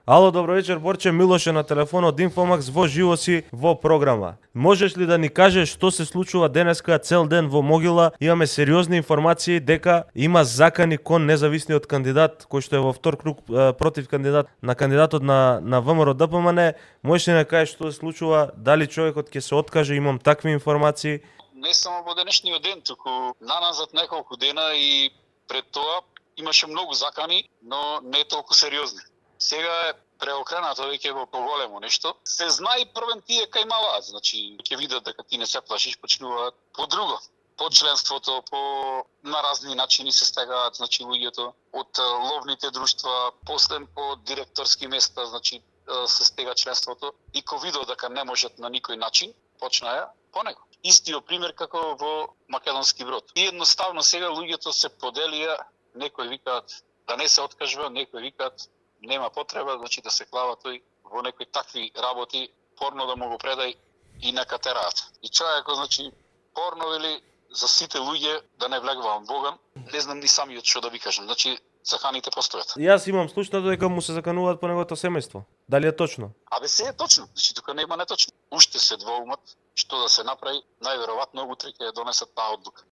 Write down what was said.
Ало, добро вечер, Борче, Милоше на телефон од Инфомакс во живо си во програма. Можеш ли да ни кажеш што се случува денеска цел ден во Могила? Имаме сериозни информации дека има закани кон независниот кандидат кој што е во втор круг против кандидатот на ВМРО ДПМН. Можеш ли да кажеш што се случува? Дали човекот ќе се откаже? Имам такви информации. Не само во денешниот ден, туку наназад неколку дена и пред тоа имаше многу закани, но не толку сериозни. Сега е преокренато веќе во поголемо нешто. Се знае првен тие кај малаат, значи ќе видат дека ти не се плашиш, почнуваат по друго. По членството, на разни начини се стегаат, значи луѓето од ловните друштва, после по директорски места, значи се стега членството и ко видов дека не можат на никој начин, почнаја по него. Истиот пример како во Македонски брод. И едноставно сега луѓето се поделија, некои викаат да не се откажува, некои викаат нема потреба, значи да се клава тој во некои такви работи, порно да му го предај и нека тераат. И човекот, значи, порно вели за сите луѓе да не влегувам воган, не знам ни самиот што да ви кажам, значи заканите постојат. Јас имам слушнато дека му се закануваат по неговото семејство. Дали е точно? Абе се е точно, значи тука нема неточно. Уште се двоумат што да се направи, најверојатно утре ќе донесат таа одлука.